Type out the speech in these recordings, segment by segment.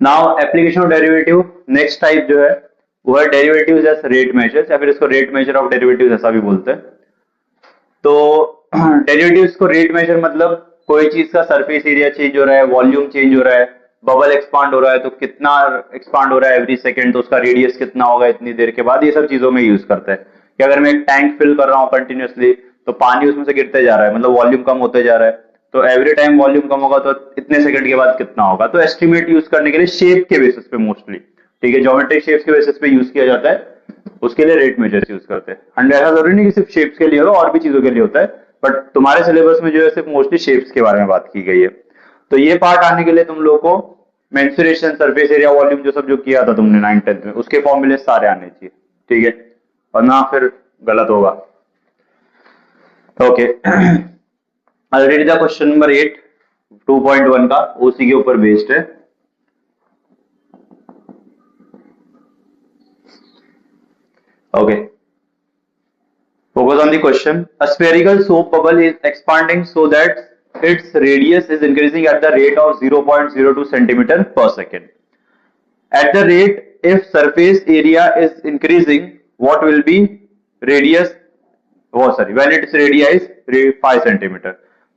Now application of derivative, next type जो है वो है डेरिवेटिव्स एज रेट मेजर्स, या फिर इसको रेट मेजर ऑफ डेरिवेटिव्स ऐसा भी बोलते हैं। तो डेरिवेटिव्स को रेट मेजर मतलब कोई चीज का सरफेस एरिया चेंज हो रहा है, वॉल्यूम चेंज हो रहा है, बबल एक्सपांड हो रहा है तो कितना एक्सपांड हो रहा है एवरी सेकंड, तो उसका रेडियस कितना होगा इतनी देर के बाद, ये सब चीजों में यूज करते हैं। कि अगर मैं एक टैंक फिल कर रहा हूँ कंटिन्यूअसली तो पानी उसमें से गिरते जा रहा है, मतलब वॉल्यूम कम होते जा रहा है, तो एवरी टाइम वॉल्यूम कम होगा तो इतने सेकंड के बाद कितना होगा। तो एस्टिमेट यूज करने के लिए शेप के बेसिस पे मोस्टली, ठीक है, ज्योमेट्रिक शेप्स के बेसिस पे यूज किया जाता है, उसके लिए रेट मेजर्स यूज करते हैं। एंड ऐसा जरूरी नहीं कि सिर्फ शेप्स के लिए हो, और भी चीजों के लिए होता है, बट तुम्हारे सिलेबस में जो है सिर्फ मोस्टली शेप्स के बारे में बात की गई है। तो ये पार्ट आने के लिए तुम लोग को मेंसुरेशन, सरफेस एरिया, वॉल्यूम जो सब जो किया था तुमने 9th-10th में, उसके फॉर्मूले सारे आने चाहिए, ठीक है, वरना फिर गलत होगा। Okay, already the question number 8 2.1 का ओसी के ऊपर बेस्ड है। Okay, focus on the question. A spherical soap bubble is expanding so that its radius is increasing at the rate of 0.02 centimeter per second. At the rate, if surface area is increasing, what will be radius? Oh, sorry, when its radii is 5 centimeter.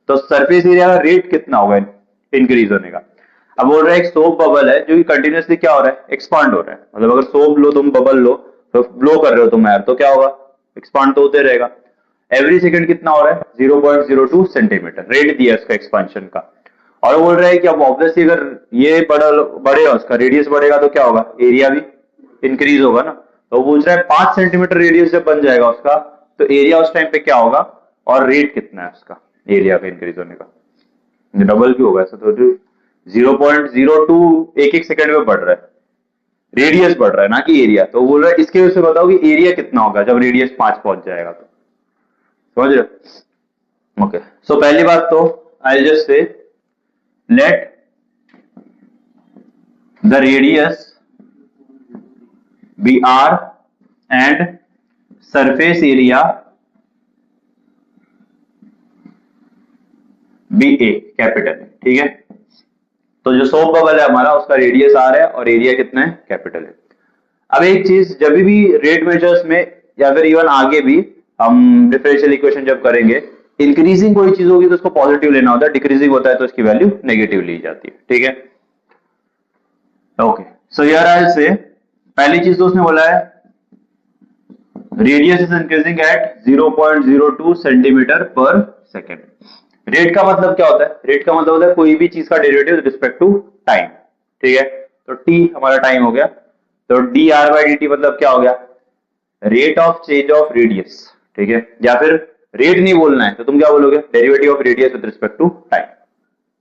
तो surface area का rate कितना होगा increase होने का। अब बोल रहा है एक सोप बबल है जो कि कंटिन्यूअसली क्या हो रहा है, एक्सपांड हो रहा है। मतलब अगर सोप लो तुम, बबल लो, तो ब्लो कर रहे हो तुम एयर, तो क्या होगा, एक्सपांड तो होते रहेगा। एवरी सेकंड कितना हो रहा है, 0.02 सेंटीमीटर रेट दिया उसका एक्सपांशन का। और वो बोल रहा है कि अब ऑब्वियसली अगर ये बढ़ेगा, उसका रेडियस बढ़ेगा तो क्या होगा, एरिया भी इंक्रीज होगा ना। तो वो पूछ रहा है 5 सेंटीमीटर रेडियस जब बन जाएगा उसका, तो एरिया उस टाइम पे क्या होगा, और रेट कितना है उसका एरिया का इंक्रीज होने का। डबल क्यों होगा ऐसा, तो 0.02 एक एक सेकंड में बढ़ रहा है, रेडियस बढ़ रहा है ना कि एरिया। तो बोल रहा है इसके वजह से बताओ कि एरिया कितना होगा जब रेडियस 5 पहुंच जाएगा, तो समझ रहे हो। ओके, सो पहली बात तो I just say let the radius be R and surface area be A, capital, ठीक है। तो जो सोप बबल है हमारा, उसका रेडियस आर है और एरिया कितना है, कैपिटल है। अब एक चीज, जब भी रेट मेजर्स में या फिर इवन आगे भी हम डिफरेंशियल इक्वेशन जब करेंगे, इंक्रीजिंग कोई चीज होगी तो उसको पॉजिटिव लेना होता है, डिक्रीजिंग होता है तो उसकी वैल्यू नेगेटिव ली जाती है, ठीक है। ओके, सो हियर आई से पहली चीज तो उसने बोला है radius is increasing at 0.02 centimetre per second. Rate का मतलब क्या होता है, रेट का मतलब होता है कोई भी चीज का derivative with respect to time, ठीक है। तो टी हमारा टाइम हो गया, तो D R by D T मतलब क्या हो गया, rate of change of radius, ठीक है। या फिर रेट नहीं बोलना है तो तुम क्या बोलोगे, derivative of radius with respect to time.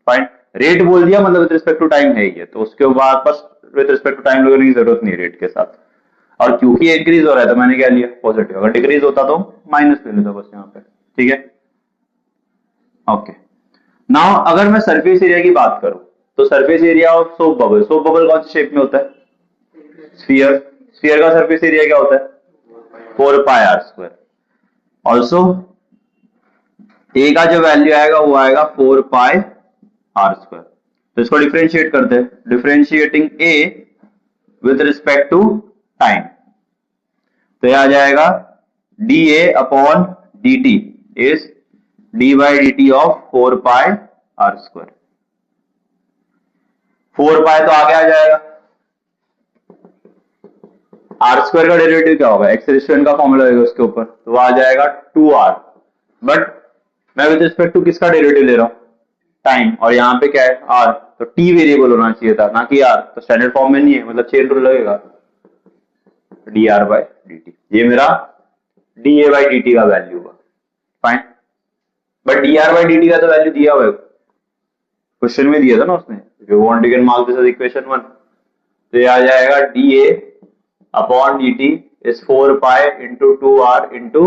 Fine, rate बोल दिया मतलब विद रिस्पेक्ट टू टाइम है ही, तो उसके बाद बस विद रिस्पेक्ट टू टाइम लगाने की जरूरत नहीं रेट के साथ। और क्योंकि इंक्रीज हो रहा है तो मैंने क्या लिया, पॉजिटिव। अगर डिक्रीज होता तो माइनस ले लेता बस यहाँ पे, ठीक है। ओके, नाउ अगर मैं सरफेस एरिया की बात करूं, तो surface area of soap bubble, soap bubble कौन सी शेप में होता है, स्फीयर। स्फीयर का सरफेस एरिया क्या होता है, 4 pi are square. Also a का जो वैल्यू आएगा वो आएगा 4 पाई आर स्क्वायर। तो इसको डिफरेंशिएट करते हैं, differentiating A with respect to time, तो यह आ जाएगा D A upon D T is D by D T of 4 pi are square. 4 pi तो आगे आ जाएगा, आर स्क्वायर का डेरिवेटिव क्या होगा, एक्स रेडियन का फॉर्मूला होगा उसके ऊपर, तो आ जाएगा 2r। बट मैं विद रिस्पेक्ट टू किसका डेरिवेटिव ले रहा हूं, टाइम, और यहाँ पे क्या है r, तो t वेरिएबल होना चाहिए था ना कि r, तो स्टैंडर्ड फॉर्म में नहीं है, मतलब चेन रूल लगेगा, dr बाई dt, ये मेरा da बाई dt का वैल्यू होगा। Fine, but dr by dt का तो वैल्यू दिया हुआ है, क्वेश्चन में दिया था ना उसने, if you want you can mark this as equation 1, तो ये आ जाएगा dA upon dt is 4 pi into 2r into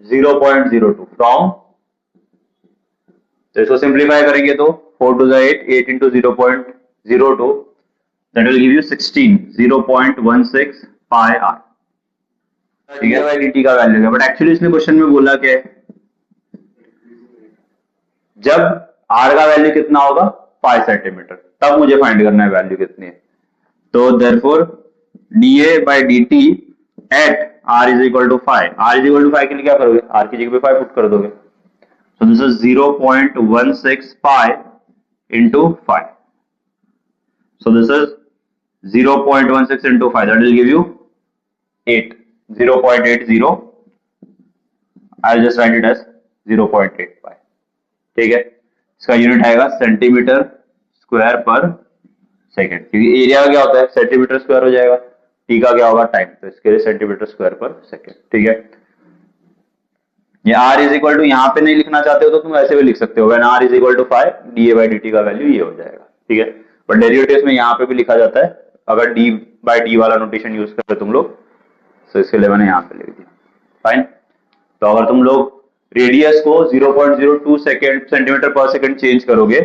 0.02 from, तो इसको सिंप्लीफाई करेंगे तो 4 to the 8, 8 into 0.02, that will give you 16, 0.16 pi r, ठीक है भाई, dt का वैल्यू है। बट एक्चुअली इसने क्वेश्चन में बोला क्या है, जब r का वैल्यू कितना होगा 5 सेंटीमीटर, तब मुझे फाइंड करना है वैल्यू कितनी है। तो therefore dA by dt at r is equal to 5, r is equal to 5 के लिए क्या करोगे, r की जगह पे 5 पुट कर दोगे। So this is 0.16 pi into 5. So this is 0.16 into 5, that will give you 8, 0.80. I'll just write it as 0.8 pi. ठीक है, इसका यूनिट आएगा सेंटीमीटर स्क्वायर पर सेकेंड, क्योंकि एरिया क्या होता है सेंटीमीटर स्क्वायर हो जाएगा, टी का क्या होगा टाइम, तो इसके लिए सेंटीमीटर स्क्वायर पर सेकेंड। ठीक है, ये r इज इक्वल टू यहाँ पे नहीं लिखना चाहते हो तो तुम ऐसे भी लिख सकते हो, when r is equal to 5 dA by dt का वैल्यू ये हो जाएगा। ठीक है, बट डेरिवेटिव्स में यहाँ पे भी लिखा जाता है, अगर d by d वाला नोटेशन यूज करते तुम लोग, तो इसके लिए मैंने यहाँ पे लिख दिया। फाइन, तो अगर तुम लोग रेडियस को 0.02 सेंटीमीटर पर सेकंड चेंज करोगे,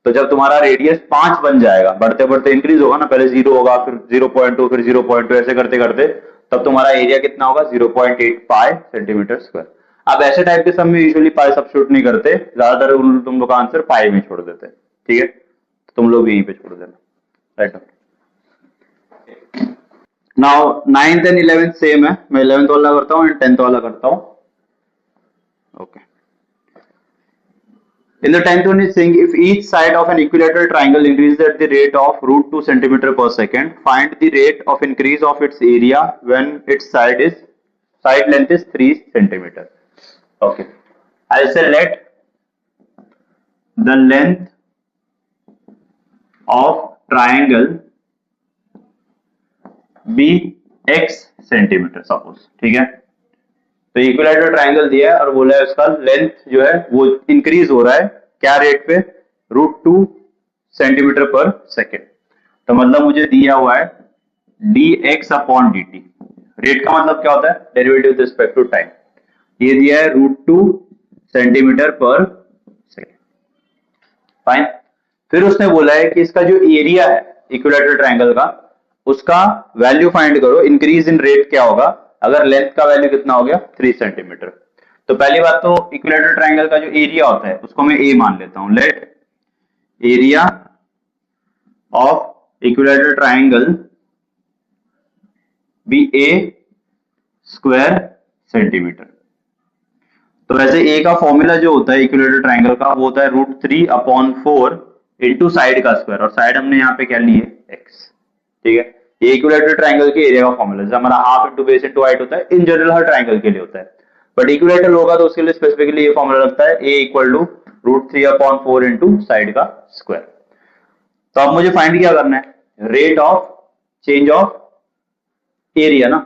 तो जब तुम्हारा रेडियस 5 बन जाएगा, बढ़ते बढ़ते इंक्रीज होगा ना, पहले 0 होगा, फिर 0.2, फिर 0.2, ऐसे करते करते तब तुम्हारा एरिया कितना होगा 0.8 पाई सेंटीमीटर स्क्वायर। अब ऐसे टाइप के सम में यूजुअली पाई सब्स्टिट्यूट नहीं करते, ज्यादातर तुम लोग का आंसर पाई में छोड़ देते हैं। ठीक है, तो तुम लोग यहीं पे छोड़ देना। Right, now 9th and 11th same है, मैं 11th वाला करता हूँ एंड 10th वाला करता हूँ। Okay, in the 10th one is saying if each side of an equilateral triangle increases at the rate of √2 centimeter per second, find the rate of increase of its area when its side length is 3 centimeter. Okay, I'll say let the length of triangle be x centimeter suppose. ठीक है, तो equilateral triangle दिया है और बोला है उसका length जो है वो इंक्रीज हो रहा है क्या रेट पे, √2 सेंटीमीटर पर सेकेंड। तो मतलब मुझे दिया हुआ है dx अपॉन dt, रेट का मतलब क्या होता है derivative with respect to time, ये दिया है √2 सेंटीमीटर पर सेकेंड। फाइन, फिर उसने बोला है कि इसका जो एरिया है इक्विलैटरल ट्राइंगल का, उसका वैल्यू फाइंड करो, इंक्रीज इन रेट क्या होगा अगर लेंथ का वैल्यू कितना हो गया 3 सेंटीमीटर। तो पहली बात तो इक्विलैटरल ट्राइंगल का जो एरिया होता है उसको मैं a मान लेता हूं, let area of equilateral triangle be a square centimetre. तो वैसे a का फॉर्मूला जो होता है इक्विलैटरल ट्राइंगल का वो होता है √3/4 इंटू साइड का स्क्वायर, और साइड हमने यहाँ पे क्या ली है x। ठीक है, ये इक्विलैटरल ट्राइंगल के एरिया का फॉर्मूला है, हमारा half into base into height होता है, इन जनरल हर ट्राइंगल के लिए होता है, बट इक्विलैटरल होगा तो उसके लिए स्पेसिफिकली ये फॉर्मूला लगता है a equal to √3/4 into side का स्क्वायर। तो अब मुझे फाइंड क्या करना है, rate of change of area ना,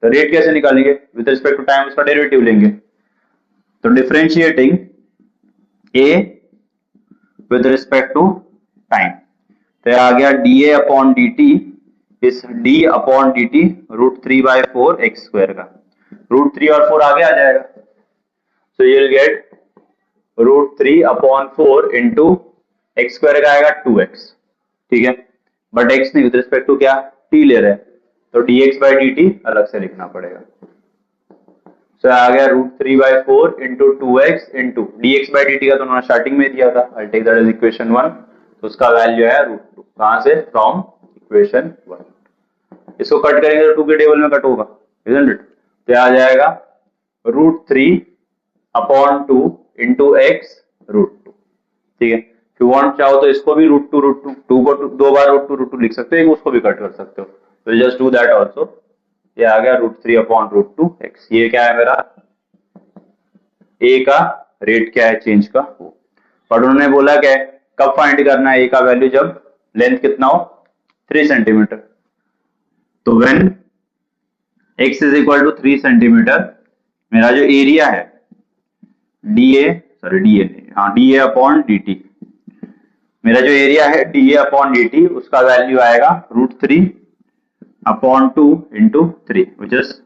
तो रेट कैसे निकालेंगे विद रिस्पेक्ट टू टाइम, उसका डेरिवेटिव लेंगे। तो differentiating a with respect to time, तो आ गया dA upon dt is d upon dt √3/4 x square का, √3 और 4 आगे आ जाएगा, so you'll get √3/4 into x square का आएगा 2x। ठीक है, बट x नहीं विद रिस्पेक्ट टू क्या t ले रहे हैं, तो dx by dt अलग से लिखना पड़ेगा। so आ गया √3/4 into 2x into dx by dt का तो उन्होंने स्टार्टिंग में दिया था, I'll take that as equation 1, तो उसका वैल्यू है √2, कहां से, फ्रॉम इक्वेशन 1। इसको कट करेंगे तो 2 के टेबल में कट होगा, isn't it? तो आ जाएगा √3/2 इंटू x √2। ठीक है, if you want चाहो तो इसको भी √2 को दो बार √2 लिख सकते हो, उसको भी कट कर सकते हो, तो जस्ट डू दैट ऑल्सो। ये आ गया √3/2 x, ये क्या है मेरा a का रेट क्या है चेंज का वो, पर उन्होंने बोला क्या है कब फाइंड करना है a का वैल्यू, जब लेंथ कितना हो 3 सेंटीमीटर। तो when x is equal to 3 centimetre, मेरा जो एरिया है dA अपॉन dt, मेरा जो एरिया है dA अपॉन dt उसका वैल्यू आएगा √3/2 into 3 which is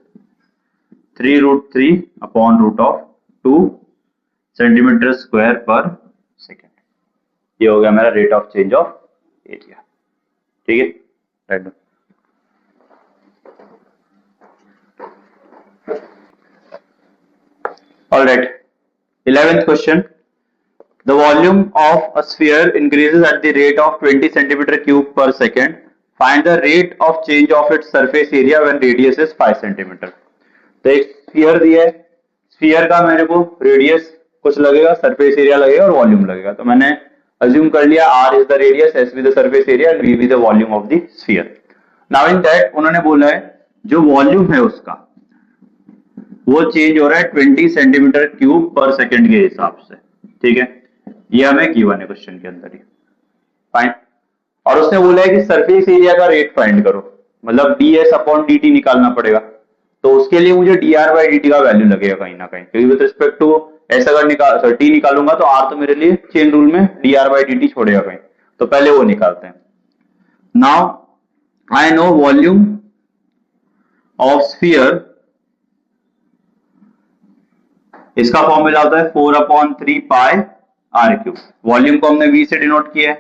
3√3/2 centimetre square per second. ये हो गया मेरा rate of change of area. ठीक है, right. All right, 11th question, The volume of a sphere increases at the rate of 20 centimeter cube per second. Find the rate of change of its surface area when radius is 5 centimeter. तो एक sphere दिया है, sphere का मेरे को radius कुछ लगेगा, surface area लगेगा और वॉल्यूम लगेगा. तो मैंने अज्यूम कर लिया r is the radius, s भी the surface area and v भी the volume of the sphere. Now in that उन्होंने बोला है जो वॉल्यूम है उसका वो चेंज हो रहा है 20 सेंटीमीटर क्यूब पर सेकंड के हिसाब से. ठीक है, ये हमें गिवन है क्वेश्चन के अंदर ही. फाइन. और उसने बोला है कि सरफेस एरिया का रेट फाइंड करो, मतलब ds अपॉन dt निकालना पड़ेगा. तो उसके लिए मुझे dr बाई dt का वैल्यू लगेगा कहीं ना कहीं, क्योंकि विद रिस्पेक्ट टू ऐसा अगर t निकालूंगा तो r तो मेरे लिए चेन रूल में dr बाई dt छोड़ेगा कहीं. तो पहले वो निकालते हैं. Now I know volume of sphere, इसका फॉर्मूला होता है 4/3 पाई आर क्यूब. वॉल्यूम को हमने v से डिनोट किया है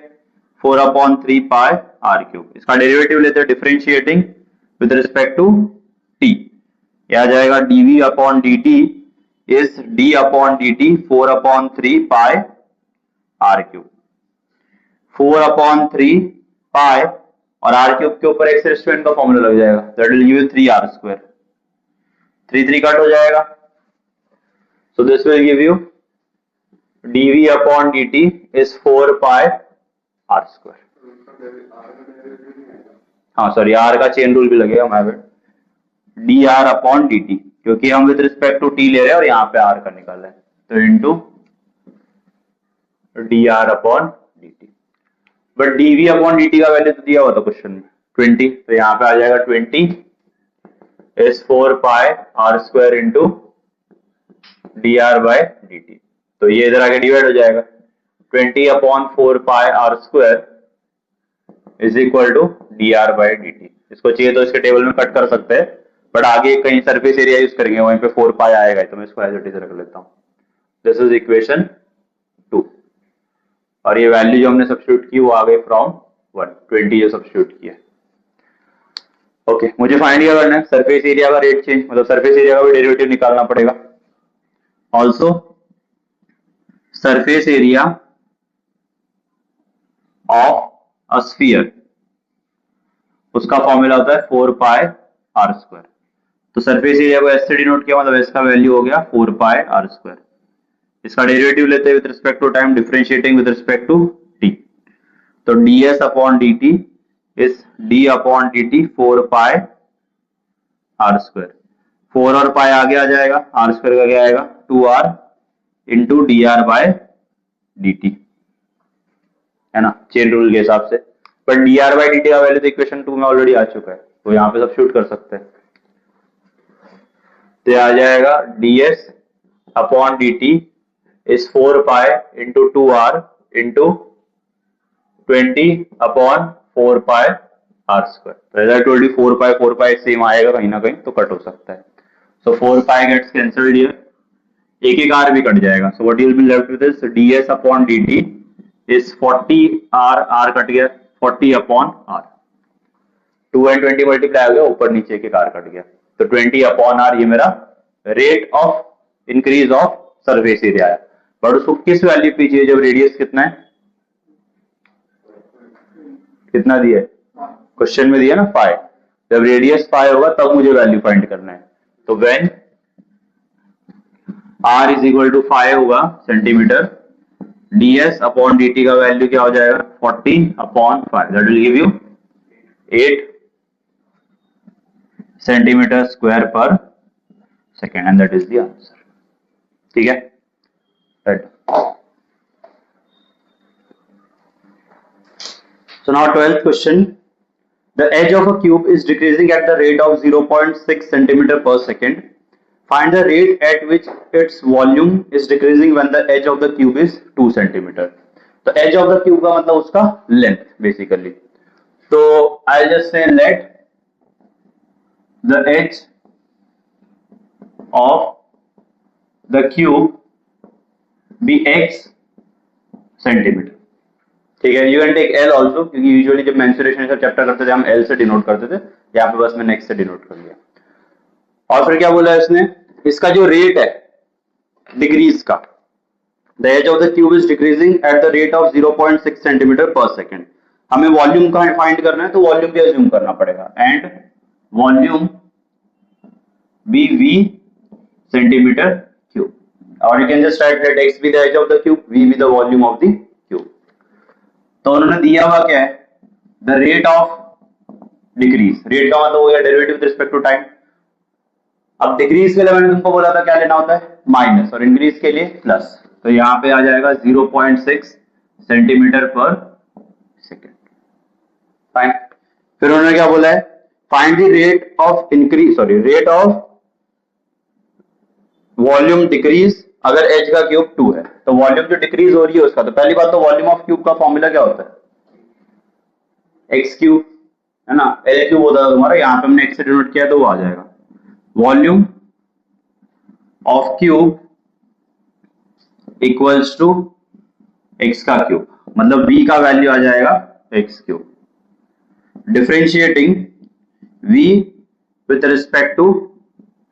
4/3 पाई आर क्यूब. इसका डेरिवेटिव लेते हैं differentiating with respect to t. यह आ जाएगा dv upon dt is d upon dt 4/3 pi R cube. 4/3 pi और आर क्यूब के ऊपर एक्स रेज़ टू n का फॉर्मूला लग जाएगा, that will give 3r square. 3 cut हो जाएगा. So this will give you dv upon dt is 4 pi r square. हाँ sorry, r का चेन रूल भी लगेगा हमारे dr अपॉन dt, क्योंकि हम विद रिस्पेक्ट टू t ले रहे हैं और यहाँ पे r का निकाला है, तो into dr upon dt. But dv upon dt का वैल्यू तो दिया हुआ था क्वेश्चन में 20, तो यहाँ पे आ जाएगा 20 is 4 pi r square into dr by dt. तो ये इधर आके डिवाइड हो जाएगा. 20/4 pi r square is equal to dr by dt. इसको चाहिए तो इसके टेबल में कट कर सकते हैं, बट आगे कहीं सरफेस एरिया यूज करेंगे वहीं पे 4 पाई आएगा, तो मैं इसको एज इट इज रख लेता हूं. This is equation 2. और ये वैल्यू जो हमने सब्स्टिट्यूट की वो आ गई फ्रॉम 120 जो सब्स्टिट्यूट किया. ओके, मुझे फाइंड किया करना है सरफेस एरिया का रेट चेंज, मतलब सरफेस एरिया का भी डेरिवेटिव निकालना पड़ेगा. Also surface area of a sphere, उसका फॉर्मूला होता है 4 पाई r स्क्वायर. तो सरफेस एरिया को s से डिनोट किया, मतलब s का वैल्यू हो गया 4 पाई r स्क्वायर. इसका डेरिवेटिव लेते हैं with respect to time, differentiating with respect to t. तो ds upon dt is d upon dt 4 pi r square. 4 और पाई आगे आ जाएगा, r स्क्वायर का क्या आएगा 2r into dr by dt, है ना, चेन रूल के हिसाब से. पर dr बाय dt का वैल्यू तो इक्वेशन 2 में ऑलरेडी आ चुका है, तो यहाँ पे सब्स्टिट्यूट कर सकते हैं. तो आ जाएगा ds upon dt is 4 pi into 2r into 20/4 pi r square. तो as I told you 4 pi same आएगा कहीं ना कहीं, तो कट हो सकता है. So 4 pi gets cancelled here. एक r भी कट जाएगा. So what you will be left with is ds upon dt is 40r cut गया 40 upon r. 2 and 20 मल्टीप्लाई हो गया, ऊपर नीचे एक r कट गया, तो 20 upon r ये मेरा rate of increase of surface area है. बट उसको किस वैल्यू पे चाहिए जब रेडियस कितना है, कितना दिया है क्वेश्चन में, दिया ना 5. जब रेडियस 5 होगा तब मुझे वैल्यू फाइंड करना है. तो when r is equal to 5 होगा सेंटीमीटर, ds अपॉन dt का वैल्यू क्या हो जाएगा 40/5, that will give you 8 centimetre square per second, and that is the answer. ठीक है, right. So now 12th question. The edge of a cube is decreasing at the rate of 0.6 centimeter per second. Find the rate at which its volume is decreasing when the edge of the cube is 2 centimeter. तो edge of the cube का मतलब उसका length basically. So I'll just say let the edge of the cube be x centimeter. ठीक है, you can take L also, क्योंकि usually जब mensuration का chapter करते थे हम एल से डिनोट करते थे, यहाँ पे बस मैंने एक्स से डिनोट कर लिया. और फिर क्या बोला है इसने, इसका जो रेट है डिग्रीज का, the edge of the cube is decreasing at the rate of 0.6 centimetre per second. हमें वॉल्यूम का फाइंड करना है तो वॉल्यूम भी अज्यूम करना पड़ेगा and volume be V centimetre cube, और you can just write that x be the edge of the cube, v be the volume of the cube। तो उन्होंने दिया हुआ क्या है, the rate of decrease, rate का मतलब हो गया derivative with respect to time. अब डिक्रीज के लिए मैंने तुमको बोला था क्या लेना होता है, माइनस, और इंक्रीज के लिए प्लस। तो यहाँ पे आ जाएगा 0.6 सेंटीमीटर पर सेकेंड। फाइन। फिर उन्होंने क्या बोला है, find the rate of increase, sorry rate of volume decrease अगर एच का क्यूब 2 है। तो वॉल्यूम जो डिक्रीज हो रही है उसका, तो पहली बात तो वॉल्यूम ऑफ क्यूब का फॉर्मूला क्या होता है, एक्स क्यूब है ना, एल क्यूब होता है तुम्हारा, यहाँ पे हमने एक्स से डिनोट किया तो वो आ जाएगा volume of cube equals to X का क्यूब, मतलब v का वैल्यू आ जाएगा X cube, differentiating v with respect to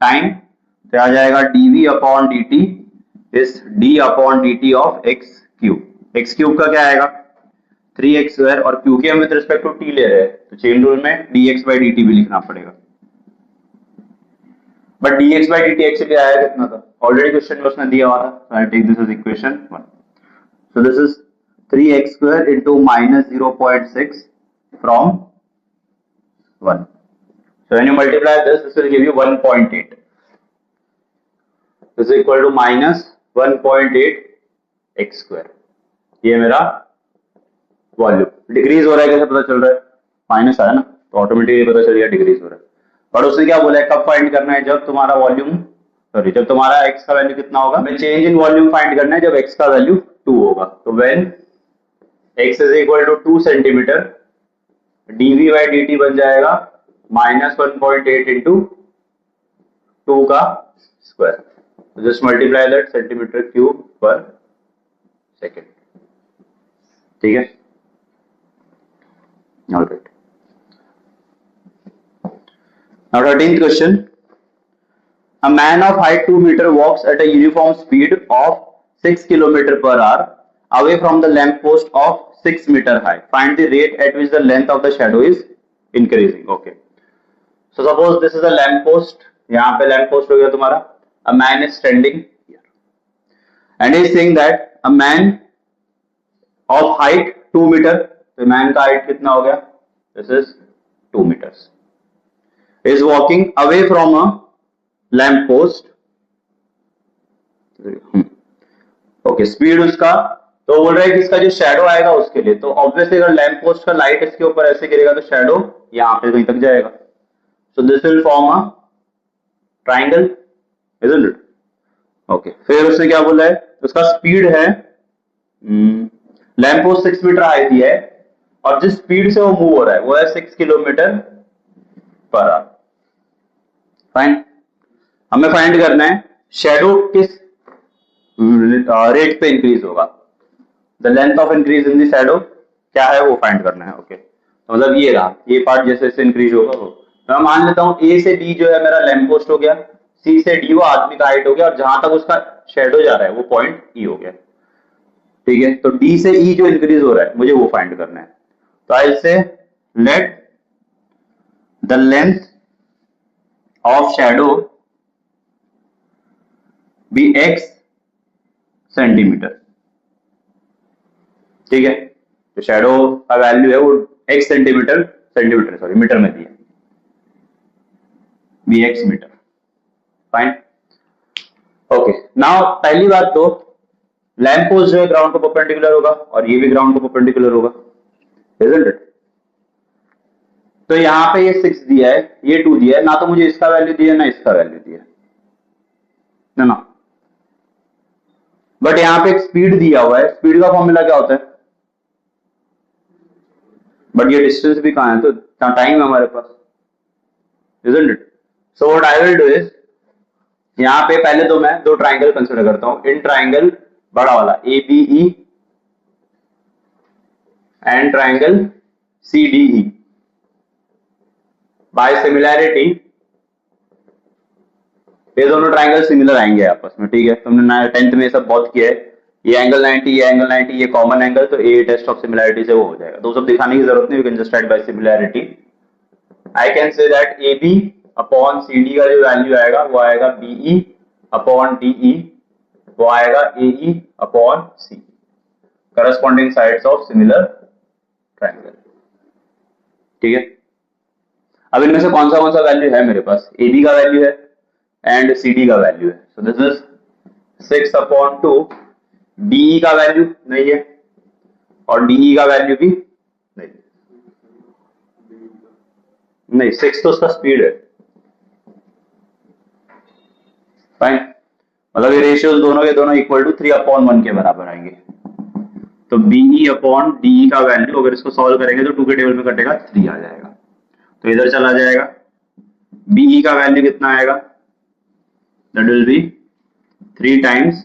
time, तो आ जाएगा dv upon dt is d upon dt of X cube. X cube का क्या आएगा 3x स्क्वायर, और क्योंकि हम विद रिस्पेक्ट टू t ले रहे हैं तो चेन रूल में dx बाई dt भी लिखना पड़ेगा, but dx by dt actually आया कितना था, ऑलरेडी क्वेश्चन में उसने दिया हुआ था। So I take this as equation 1, so this is 3x square into minus 0.6 from 1, so when you multiply this will give you 1.8, this is equal to minus 1.8 x square। ये मेरा volume decrease हो रहा है, कैसे पता चल रहा है, माइनस आया ना तो ऑटोमेटिकली पता चल गया डिक्रीज हो रहा है। और उसने क्या बोला है, कब फाइंड करना है, जब तुम्हारा वॉल्यूम, सॉरी जब तुम्हारा x का वैल्यू कितना होगा, हमें चेंज इन वॉल्यूम फाइंड करना है जब x का वैल्यू 2 होगा। तो when x is equal to 2 centimetre, dv by dt बन जाएगा माइनस 1.8 इंटू 2 का square, just multiply that centimetre cube per second. ठीक है, alright. Now 13th question, a man of height 2 meter walks at a uniform speed of 6 kilometer per hour away from the lamp post of 6 meter high. Find the rate at which the length of the shadow is increasing. Okay. So suppose this is a lamp post. यहाँ पे lamp post हो गया तुम्हारा. A man is standing here, and he is saying that a man of height 2 meter. तो man का height कितना हो गया? This is 2 meters. Is walking away from a lamp post. Okay, speed उसका, तो बोल रहा है कि इसका जो शैडो आएगा उसके लिए, तो ऑब्वियसली अगर लैंप पोस्ट का लाइट इसके ऊपर ऐसे गिरेगा तो शैडो यहाँ पे कहीं तक जाएगा। So this will form a triangle, isn't it? Okay, फिर उसने क्या बोला है, उसका स्पीड है, लैंप पोस्ट 6 मीटर हाई दिया है और जिस स्पीड से वो मूव हो रहा है वो है 6 किलोमीटर पर आवर। फाइन, हमें फाइंड करना है शैडो किस रेट पे इंक्रीज होगा, the length of increase in the shadow क्या है वो फाइंड करना है। ओके, तो मतलब ये रहा, ये पार्ट जैसे जैसे इंक्रीज होगा वो, तो मैं मान लेता हूं ए से बी जो है मेरा लैंप पोस्ट हो गया, सी से डी वो आदमी का हाइट हो गया, और जहां तक उसका शैडो जा रहा है वो पॉइंट ई हो गया। ठीक है, तो डी से ई जो इंक्रीज हो रहा है मुझे वो फाइंड करना है। तो आई से let the length of shadow be x centimetre. ठीक है, तो शैडो का वैल्यू है वो x सेंटीमीटर, सॉरी मीटर में दिया, B x metre. Fine, okay. Now पहली बात तो लैंप पोस्ट जो है ग्राउंड को परपेंडिकुलर होगा और ये भी ग्राउंड को परपेंडिकुलर होगा, इजंट इट? तो यहाँ पे ये 6 दिया है, ये 2 दिया है, ना तो मुझे इसका वैल्यू दिया ना इसका वैल्यू दिया है ना, बट यहाँ पे एक स्पीड दिया हुआ है, स्पीड का फॉर्मूला क्या होता है, बट ये डिस्टेंस भी कहाँ है, तो टाइम है हमारे पास, isn't it? So what I will do is, यहाँ पे पहले तो मैं 2 ट्राइंगल कंसिडर करता हूं, इन ट्राइंगल बड़ा वाला ABE and triangle CDE। By similarity ये दोनों ट्राइंगल सिमिलर आएंगे आपस में। ठीक है, तुमने 10th में सब बहुत किया है, ये एंगल 90, ये एंगल 90, ये कॉमन एंगल, तो ए टेस्ट ऑफ सिमिलैरिटी से वो हो जाएगा। तो सब दिखाने की जरूरत नहीं, we can just write by similarity. I can say that A B upon C D का जो वैल्यू आएगा वो आएगा बीई अपॉन डीई, वो आएगा AE upon C, corresponding sides of similar triangle. ठीक है, अब इनमें से कौन सा वैल्यू है मेरे पास? ए बी का वैल्यू है एंड सी डी का वैल्यू है। So this is 6 upon 2। DE का वैल्यू नहीं है और डीई का वैल्यू भी नहीं 6 तो उसका स्पीड है। फाइन, मतलब ये रेशियोज दोनों के दोनों इक्वल टू 3 अपॉन 1 के बराबर आएंगे। तो बीई अपॉन डीई का वैल्यू अगर इसको सॉल्व करेंगे तो 2 के टेबल में कटेगा 3 आ जाएगा, तो इधर चला जाएगा। बीई का वैल्यू कितना आएगा? That will be 3 times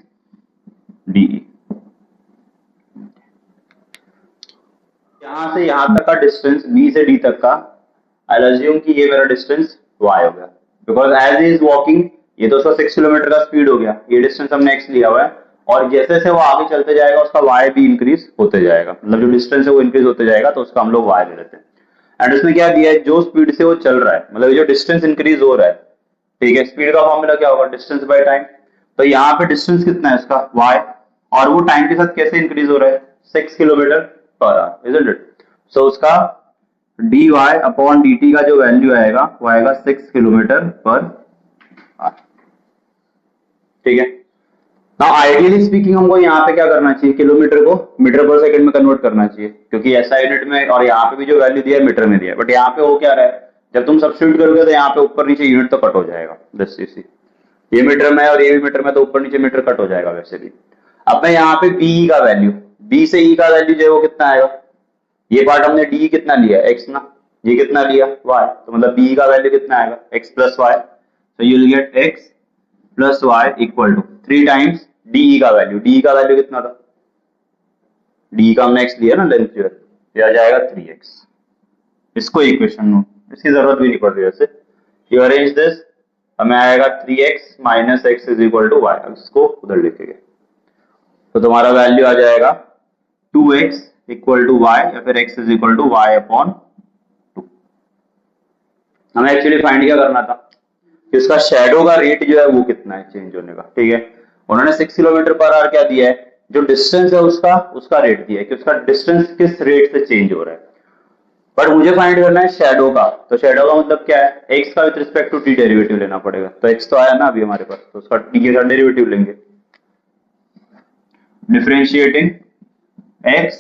DE. यहां से यहां तक का डिस्टेंस बी से डी तक का आई अज्यूम कि ये मेरा डिस्टेंस y हो गया, बिकॉज एज इज वॉकिंग, ये तो उसका 6 किलोमीटर का स्पीड हो गया, ये डिस्टेंस हमने x लिया हुआ है, और जैसे जैसे वो आगे चलते जाएगा उसका y भी इंक्रीज होते जाएगा, मतलब जो डिस्टेंस है वो इंक्रीज होते जाएगा, तो उसका हम लोग y ले लेते हैं। एंड उसमें क्या दिया है? जो स्पीड से वो चल रहा है, मतलब जो डिस्टेंस इंक्रीज हो रहा है, ठीक है, स्पीड का फॉर्मूला क्या होगा? Distance by time. तो यहाँ पे डिस्टेंस कितना है उसका? y, और वो टाइम के साथ कैसे इंक्रीज हो रहा है? 6 kilometre per hour, isn't it? सो उसका dy अपॉन dt का जो वैल्यू आएगा वो आएगा 6 किलोमीटर पर आवर। ठीक है, नाउ आइडियली स्पीकिंग हमको यहाँ पे क्या करना चाहिए? किलोमीटर को मीटर पर सेकंड में कन्वर्ट करना चाहिए, क्योंकि ऐसा यूनिट में, और यहाँ पे भी जो वैल्यू दिया है मीटर में दिया है, बट यहाँ पे हो क्या रहा है? जब तुम सब्स्टिट्यूट करोगे तो यहाँ पे ऊपर नीचे यूनिट तो कट हो जाएगा। दस सी ये मीटर में है और ये भी मीटर में, तो ऊपर नीचे मीटर कट हो जाएगा वैसे भी। अब मैं यहाँ पे बी का वैल्यू, बी से ई का वैल्यू जो है वो कितना आएगा? ये पार्ट हमने डी कितना लिया? एक्स ना, ये कितना लिया? वाई, तो मतलब बी का वैल्यू कितना आएगा? X plus y. तो you will get x plus y equal to 3 times D का वैल्यू। डी का वैल्यू कितना था? डी का हमने एक्स लिया ना, लेंथ जो है, ये आ जाएगा 3x। इसको इक्वेशन नो, इसकी जरूरत भी नहीं पड़ रही वैसे। यू अरेंज दिस, हमें आएगा 3x minus x is equal to y. अब इसको उधर लिखेंगे तो तुम्हारा वैल्यू आ जाएगा 2x इक्वल टू वाई, या फिर x is equal to y upon 2। हमें एक्चुअली फाइंड क्या करना था कि उसका शेडो का रेट जो है वो कितना है चेंज होने का। ठीक है, उन्होंने 6 किलोमीटर पर आवर क्या दिया है? जो डिस्टेंस है उसका रेट दिया है कि उसका डिस्टेंस किस रेट से चेंज हो रहा है। बट मुझे फाइंड करना है शेडो का, तो शेडो का मतलब क्या है? x का with respect to t derivative लेना पड़ेगा। तो x तो आया ना अभी हमारे पास, तो उसका t के साथ डेरिवेटिव लेंगे, differentiating x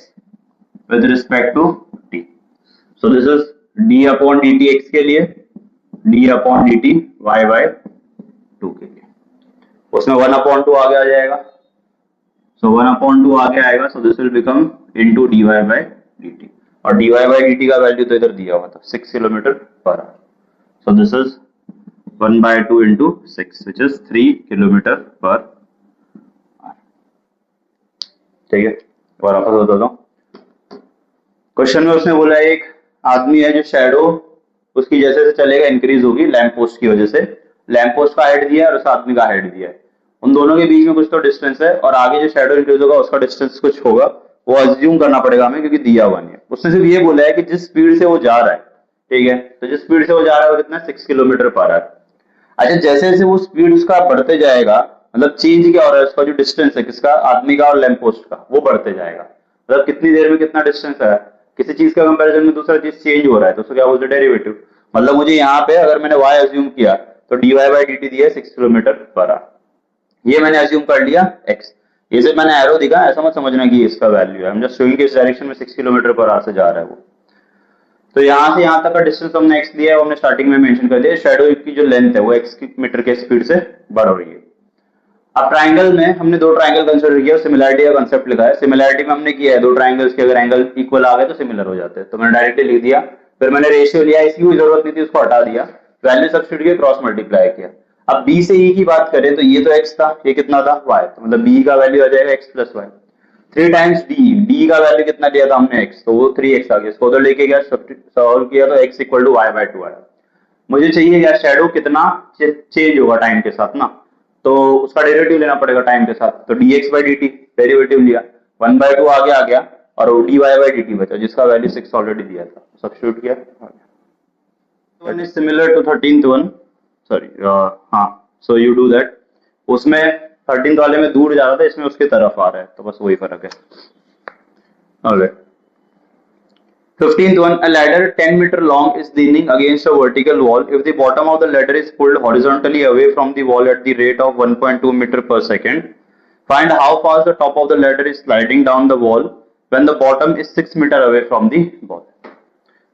with respect to t. So this is d upon dt x के लिए, d upon dt y by 2 के लिए। उसमें 1 upon 2 आगे आ जाएगा, so 1 upon 2 आगे आएगा, so this will become into dy by dt, और dy by dt का वैल्यू तो इधर दिया हुआ था 6 kilometre per hour. So this is 1 by 2 into 6 which is 3 kilometre per hour. ठीक है, और वापस बता दो, क्वेश्चन में उसने बोला एक आदमी है जो शेडो उसकी जैसे से चलेगा इंक्रीज होगी लैंप पोस्ट की वजह से। लैंप पोस्ट का हाइट दिया है और उस आदमी का हाइट दिया है, उन दोनों के बीच में कुछ तो डिस्टेंस है, और आगे जो शेडो इंक्रीज होगा उसका डिस्टेंस कुछ होगा, वो अज्यूम करना पड़ेगा हमें क्योंकि दिया हुआ नहीं है। उसने सिर्फ ये बोला है कि जिस स्पीड से वो जा रहा है, ठीक है, तो जिस स्पीड से वो जा रहा है वो कितना? 6 किलोमीटर पर आवर। अच्छा, जैसे जैसे वो स्पीड उसका बढ़ते जाएगा, मतलब चेंज क्या हो रहा है? उसका जो डिस्टेंस है किसका? आदमी का और लैंप पोस्ट का, वो बढ़ते जाएगा। मतलब कितनी देर में कितना डिस्टेंस है, किसी चीज का कंपैरिजन में दूसरा चीज चेंज हो रहा है, तो उसको क्या बोलते हैं? डेरिवेटिव। मतलब मुझे यहाँ पे अगर मैंने y अज्यूम किया तो dy by dt दिया है 6 किलोमीटर पर आवर, ये मैंने अज्यूम कर लिया x। ये सिर्फ मैंने एरो दिखा, ऐसा मत समझना कि इसका वैल्यू है, हम जस्ट शोइंग कि इस डायरेक्शन में 6 किलोमीटर पर आवर से जा रहा है वो। तो यहाँ से यहाँ तक का डिस्टेंस हमने x लिया है, वो हमने स्टार्टिंग में मेंशन कर दिया। शेडो की जो लेंथ है वो x मीटर के स्पीड से बढ़ रही है। अब ट्राइंगल में हमने दो ट्राइंगल कंसीडर किया, सिमिलरिटी का कांसेप्ट लिखा है। सिमिलरिटी में हमने किया है दो ट्राइंगल्स के अगर एंगल इक्वल आ गए तो सिमिलर हो जाते हैं, तो मैंने डायरेक्टली लिख दिया। फिर मैंने रेशियो लिया, इसकी कोई जरूरत नहीं थी, उसको हटा दिया, वैल्यू सब्स्टिट्यूट किया, क्रॉस मल्टीप्लाई किया। अब b से e की बात करें तो ये तो x था, ये कितना था? y, तो मतलब b का वैल्यू आ जाएगा x plus y. 3 times d का वैल्यू कितना लिया था हमने x, तो वो 3x आ गया, इसको उधर लेके गया, सॉल्व किया तो x equal to y by 2 आया। मुझे चाहिए क्या? शेडो कितना चेंज होगा टाइम के साथ ना, तो उसका डेरिवेटिव लेना पड़ेगा टाइम के साथ, तो dx by dt डेरिवेटिव लिया, 1/2 आगे आ गया और dy by dt बचा जिसका वैल्यू 6 ऑलरेडी दिया था, सब्स्टिट्यूट किया, one is similar to 13th one, sorry, हाँ, so you do that. उसमें 13th वाले में दूर जा रहा था, इसमें उसके तरफ आ रहा है, तो बस वही फर्क है. Alright. 15th one, a ladder 10 meter long is leaning against a vertical wall. If the bottom of the ladder is pulled horizontally away from the wall at the rate of 1.2 meter per second, find how fast the top of the ladder is sliding down the wall when the bottom is 6 meter away from the wall.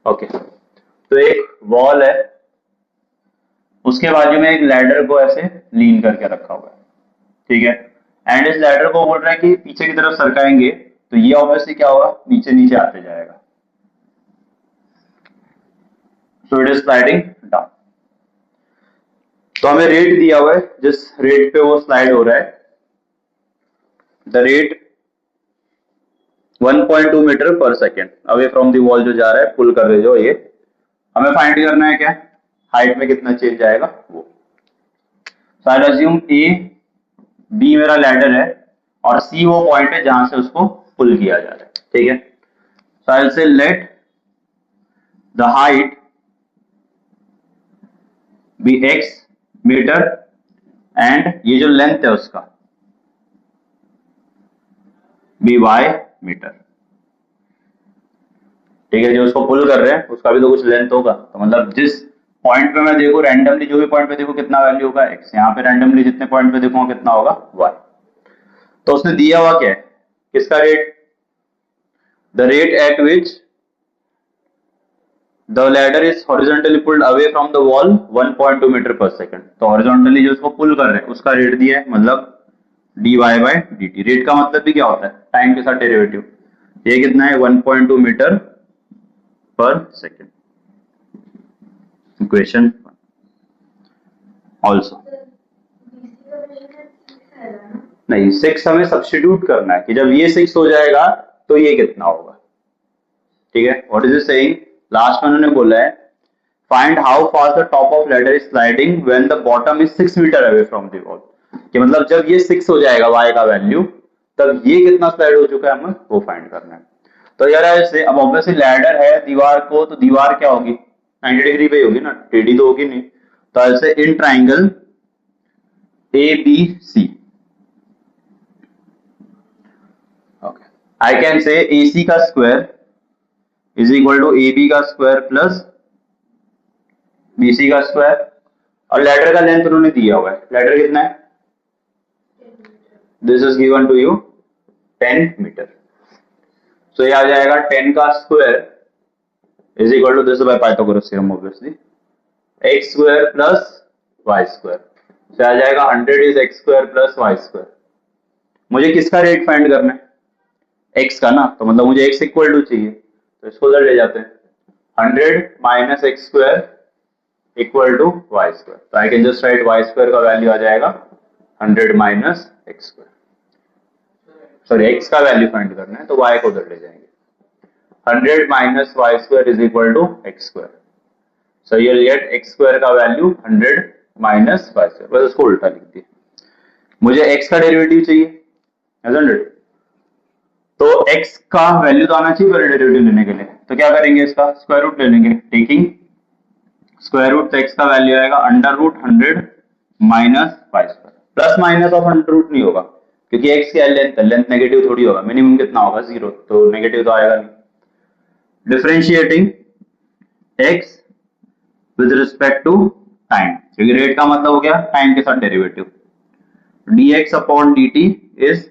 Okay. तो एक wall है, उसके बाजू में एक ladder को ऐसे लीन करके रखा हुआ है, ठीक है, एंड इस लैडर को बोल रहा है कि पीछे की तरफ सरकाएंगे तो ये ऑब्वियसली क्या होगा, नीचे नीचे आते जाएगा. So it is sliding down. तो हमें रेट दिया हुआ है जिस रेट पे वो स्लाइड हो रहा है, द रेट 1.2 मीटर पर second away from the wall जो जा रहा है, पुल कर रहे जो ये, हमें फाइंड करना है क्या, हाइट में कितना चेंज आएगा वो. सो आई अज्यूम ए बी मेरा लैडर है और सी वो पॉइंट है जहां से उसको पुल किया जा रहा है, ठीक है. So I will say let the height be x metre and ये जो लेंथ है उसका बी y मीटर, ठीक है. जो उसको पुल कर रहे हैं उसका भी तो कुछ लेंथ होगा, तो मतलब जिस पॉइंट पे मैं देखूं, रैंडमली जो भी पॉइंट पे देखूं कितना वैल्यू होगा x, यहाँ पे रैंडमली जितने पॉइंट पे देखूंगा कितना होगा y. तो उसने दिया हुआ क्या है, किसका rate, the rate at which the ladder is horizontally pulled away from the wall 1.2 metre पर सेकंड. तो हॉरिजॉन्टली जो उसको पुल कर रहे हैं उसका रेट दिया है, मतलब dy by dt. रेट का मतलब भी क्या होता है, टाइम के साथ डेरिवेटिव. ये कितना है, 1.2 मीटर पर सेकंड. इक्वेशन ऑल्सो नहीं, 6 हमें सब्स्टिट्यूट करना है कि जब ये 6 हो जाएगा तो ये कितना होगा, ठीक है. What is it saying, last में उन्होंने बोला है find how fast the top of ladder is sliding when the bottom is 6 metre away from the wall. कि मतलब जब ये 6 हो जाएगा y का वैल्यू, तब ये कितना स्लाइड हो चुका है हमें वो फाइंड करना है. तो यार ऐसे अब ऑब्वियसली लैडर है दीवार को, तो दीवार क्या होगी, 90 डिग्री पे होगी ना, टेढ़ी तो होगी नहीं. तो ऐसे in triangle ABC, okay, I can say AC का square is equal to AB का स्क्वायर प्लस BC का स्क्वायर. और लैडर का लेंथ उन्होंने दिया हुआ है, लैडर कितना है, this is given to you 10 metre. So ये आ जाएगा 10 का square is equal to this by Pythagoras theorem obviously x square plus y square. So आ जाएगा 100 is x square plus y square. मुझे किसका रेट फाइंड करना है, x का ना, तो मतलब मुझे x इक्वल टू चाहिए, तो इसको उधर ले जाते हैं, 100 minus x square equal to y square. तो I can just write y square का वैल्यू आ जाएगा 100 minus x square. Sorry, x का वैल्यू फाइंड करना है तो y को उधर ले जाएंगे. 100 minus y square is equal to x square. So you will get x square का वैल्यू 100 माइनस y स्क्वायर. बस इसको उल्टा लिख दिया. मुझे x का डेरिवेटिव चाहिए, isn't it? तो x का वैल्यू तो आना चाहिए पहले डेरिवेटिव लेने के लिए. तो क्या करेंगे, इसका स्क्वायर रूट ले लेंगे. टेकिंग स्क्वायर रूट, तो x का वैल्यू आएगा under root 100 minus y square. Plus minus of under root नहीं होगा क्योंकि x की लेंथ, लेंथ नेगेटिव थोड़ी होगा, मिनिमम कितना होगा 0, तो नेगेटिव तो आएगा नहीं. Differentiating x with respect to time, क्योंकि रेट का मतलब हो गया टाइम के साथ derivative. dx upon dt is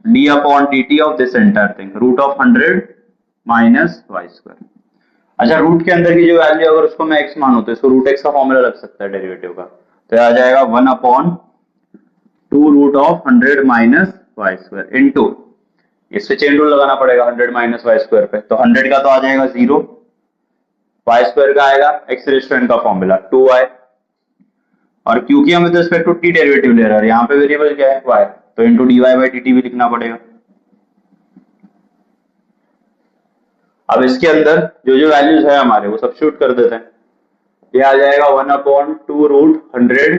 d upon dt of this entire thing, root of 100 minus y square. अच्छा, रूट के अंदर की जो वैल्यू अगर उसको मैं x मानूं तो इसको रूट x का फॉर्मूला लग सकता है डेरिवेटिव का. तो आ जाएगा 1 upon 2 root of 100 minus y square into, इससे चेन रूल लगाना पड़ेगा 100 माइनस y स्क्वायर पे. तो 100 का तो आ जाएगा 0, y स्क्वायर का आएगा x रेज़ टू n का फॉर्मूला 2y. और क्योंकि हम with respect to t derivative ले रहे हैं, यहाँ पे वेरिएबल क्या है y, तो इनटू dy बाय dt भी लिखना पड़ेगा. अब इसके अंदर जो जो वैल्यूज है हमारे वो सब्स्टिट्यूट कर देते हैं. ये आ जाएगा 1 upon 2 root 100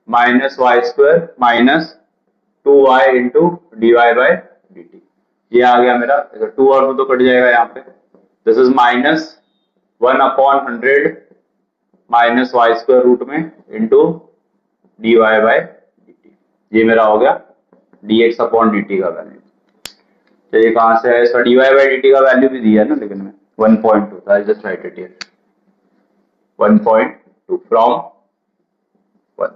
minus y square minus 2y into dy by dt। ये आ गया मेरा, 2 और 2 तो कट जाएगा यहाँ पे। This is minus 1/100 minus y square root में इंटू dy बाय dt। ये मेरा हो गया dx अपॉन dt का वैल्यू। तो ये कहां से है, इसका dy बाय dt का वैल्यू भी दिया है ना, लेकिन मैं 1.2 था, just write it here 1.2 from 1।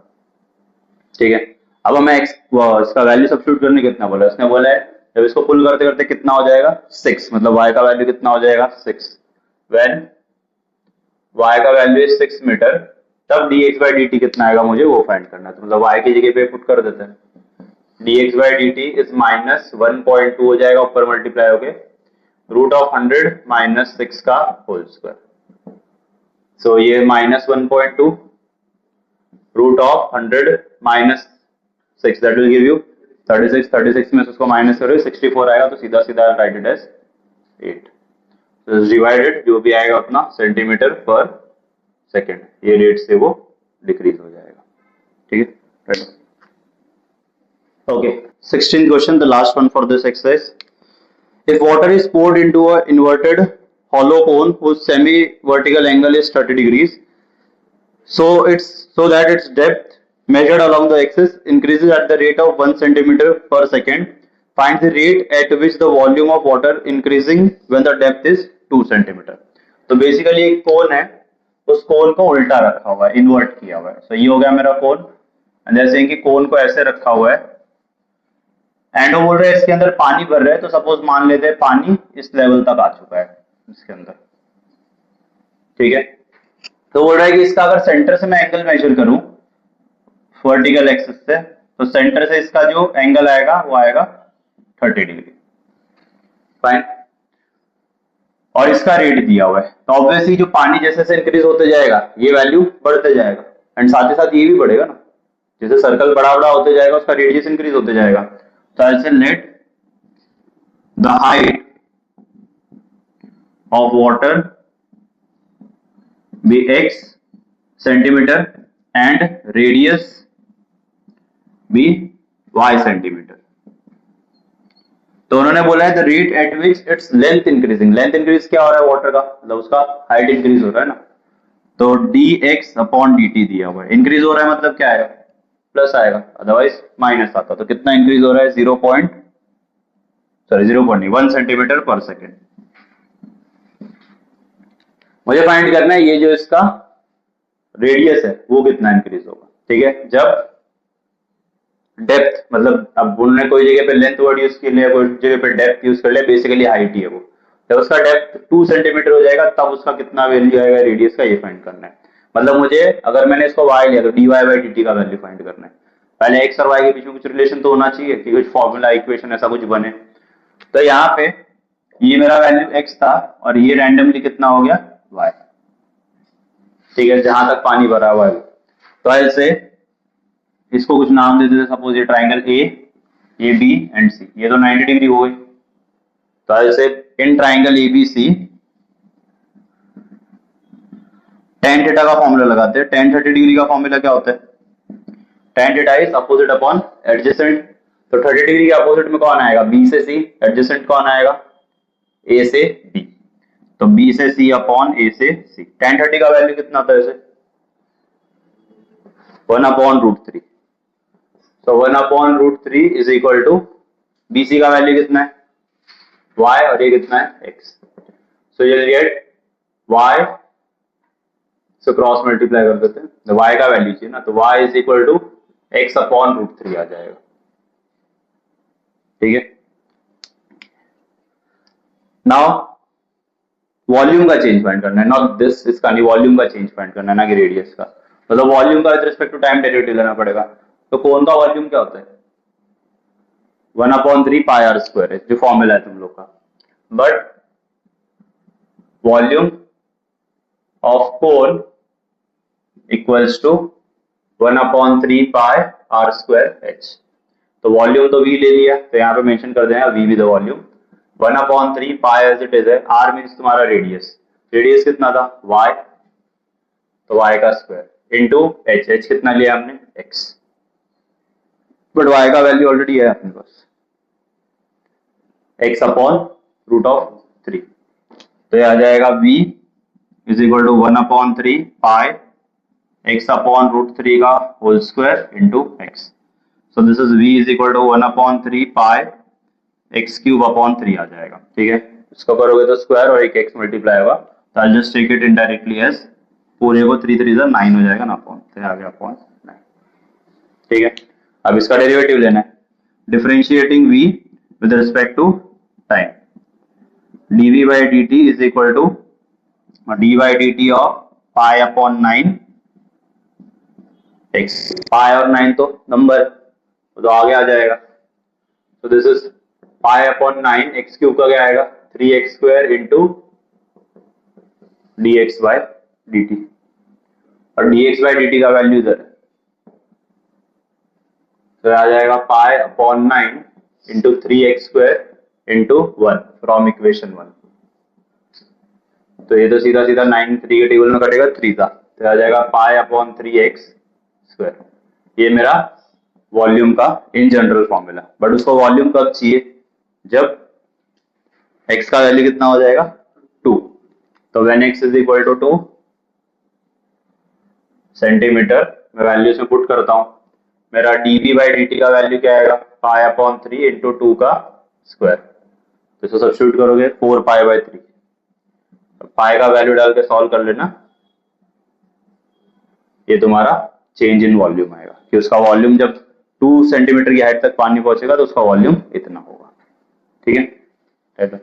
ठीक है, अब हमें इसका वैल्यू सब्स्टिट्यूट करने कितना बोला, उसने बोला है जब इसको पुल करते करते कितना हो जाएगा 6, मतलब y का वैल्यू कितना हो जाएगा 6। व्हेन y का वैल्यू इज 6 मीटर, तब dx बाय dt कितना आएगा मुझे वो फाइंड करना है। तो मतलब y की जगह पे पुट कर देते हैं, dx by dt is minus 1.2 हो जाएगा, ऊपर मल्टीप्लाई होके रूट ऑफ 100 माइनस 6 का होल स्क्वायर। सो ये minus 1.2 root of 100 minus 6 that will give you 36। 36 में से उसको माइनस करो 64 आएगा, तो सीधा सीधा राइट इट एज 8। तो डिवाइडेड जो भी आएगा उतना सेंटीमीटर पर सेकेंड, ये रेट से वो डिक्रीज हो जाएगा। ठीक है, okay, 16th question, the last one for this exercise. If water is poured into an inverted hollow cone whose semi-vertical angle is 30 degrees, so that its depth measured along the axis increases at the rate of 1 centimeter per second. Find the rate at which the volume of water increasing when the depth is 2 centimeter. तो basically एक कोन है, उस कोन को उल्टा रखा हुआ है, invert किया हुआ है। सो ये हो गया मेरा कोन, जैसे कि कोन को ऐसे रखा हुआ है एंड वो बोल रहे हैं इसके अंदर पानी भर रहा है, तो सपोज मान लेते हैं पानी इस लेवल तक आ चुका है इसके अंदर। ठीक है, तो बोल रहा है कि इसका अगर सेंटर से मैं एंगल मेजर करूं वर्टिकल एक्सिस से, तो सेंटर से इसका जो एंगल आएगा वो आएगा 30 डिग्री। फाइन, और इसका रेट दिया हुआ है, तो ऑब्वियसली जो पानी जैसे जैसे इंक्रीज होते जाएगा ये वैल्यू बढ़ते जाएगा, एंड साथ ही साथ ये भी बढ़ेगा ना, जैसे सर्कल बड़ा बड़ा होते जाएगा उसका रेडियस इंक्रीज होते जाएगा। So I say let the height of water be x centimeter and radius be y centimeter। तो उन्होंने बोला है the rate at which its length increasing, length increase क्या हो रहा है वाटर का, मतलब उसका हाइट इंक्रीज हो रहा है ना, तो dx अपॉन dt दिया हुआ है। इंक्रीज हो रहा है मतलब क्या आएगा, प्लस आएगा, अदरवाइज माइनस आता। तो कितना इंक्रीज हो रहा है 0.1 सेंटीमीटर पर सेकेंड। मुझे फाइंड करना है ये जो इसका रेडियस है वो कितना इंक्रीज होगा। ठीक है, जब डेप्थ, मतलब अब उन्होंने कोई जगह पे लेंथ वर्ड यूज कर लिया, कोई जगह पे डेप्थ यूज कर लिया, बेसिकली हाइट ही है वो। जब उसका डेप्थ 2 सेंटीमीटर हो जाएगा तब उसका कितना वैल्यू आएगा रेडियस का, ये फाइंड करना है। मतलब मुझे अगर मैंने इसको y लिया तो dy बाय dt का वैल्यू फाइंड करना है। पहले x और y के बीच में कुछ रिलेशन तो होना चाहिए कि कुछ फॉर्मूला इक्वेशन ऐसा कुछ बने। तो यहाँ पे ये मेरा वैल्यू x था और ये रैंडमली कितना हो गया y। ठीक है, जहां तक पानी भरा हुआ है। तो ऐसे इसको कुछ नाम दे देते, सपोज ये triangle A B and C, ये तो 90 डिग्री हो गई। तो ऐसे in triangle A B C tan theta का फॉर्मूला लगाते हैं। tan 30 डिग्री का फॉर्मूला क्या होता है, tan theta is opposite upon adjacent. तो 30 डिग्री के अपोजिट में कौन आएगा, b से c, एडजेसेंट कौन आएगा a से b, तो b से c अपॉन a से c। tan 30 का वैल्यू कितना होता है इसे 1/√3। तो 1/√3 इज इक्वल टू bc का वैल्यू कितना है y और ये कितना है x। So you get y, so cross multiply कर देते हैं, तो y का वैल्यू चाहिए ना, तो y is equal to x/√3 आ जाएगा। ठीक है, नाउ वॉल्यूम का चेंज फाइंड करना है, नॉट दिस, इसका नहीं, वॉल्यूम का चेंज फाइंड करना है, ना कि रेडियस का। मतलब वॉल्यूम का with respect to time derivative लेना पड़ेगा। तो कोन का वॉल्यूम क्या होता है 1/3 पाई आर स्क्वायर है, जो फॉर्मूला है तुम लोग का। But volume of cone equals to 1/3 pi are square h. तो वॉल्यूम तो v ले लिया, तो यहाँ पे मेंशन कर देना v भी the volume 1/3 pi as it is है। r मींस तुम्हारा रेडियस, रेडियस कितना था y, तो y का स्क्वायर इनटू h, h कितना लिया हमने x। बट y का वैल्यू ऑलरेडी है अपने पास, x अपॉन रूट ऑफ 3। तो ये आ जाएगा v is equal to 1/3 pi x upon root 3 का whole square into x. So this is v is equal to 1/3 pi x cube upon 3 आ जाएगा। ठीक है, इसको करोगे तो स्क्वायर और एक x मल्टीप्लाई होगा, तो I just take it indirectly as पूरे को 3 3 9 हो जाएगा ना अपॉन, तो आ गया अपॉन 9। ठीक है, अब इसका डेरिवेटिव लेना है, differentiating v with respect to time, dv by dt is equal to dy dt of pi upon 9 x, pi और 9 तो नंबर, तो आगे आ जाएगा। तो this is pi upon 9 x cube का क्या आएगा 3x square into dx by dt, और dx by dt का वैल्यू इधर है, तो आ जाएगा pi upon 9 into 3x square into 1 from equation 1। तो ये तो सीधा सीधा 9 3 के टेबल में कटेगा 3 का, तो आ जाएगा पाई अपॉन 3x स्क्वायर। ये मेरा वॉल्यूम का इन जनरल फॉर्मूला, बट उसको वॉल्यूम कब चाहिए, जब x का वैल्यू कितना हो जाएगा 2। तो when x is equal to 2 centimetre, मैं वैल्यूज में पुट करता हूं, मेरा dv बाई dt का वैल्यू क्या आएगा पाई अपॉन 3 इंटू 2 का स्क्वायर, तो इसको सब्स्टिट्यूट करोगे 4 पाई बाई 3, पाई का वैल्यू डाल के सॉल्व कर लेना, ये तुम्हारा चेंज इन वॉल्यूम आएगा कि उसका वॉल्यूम जब 2 सेंटीमीटर की हाइट तक पानी पहुंचेगा तो उसका वॉल्यूम इतना होगा। ठीक है।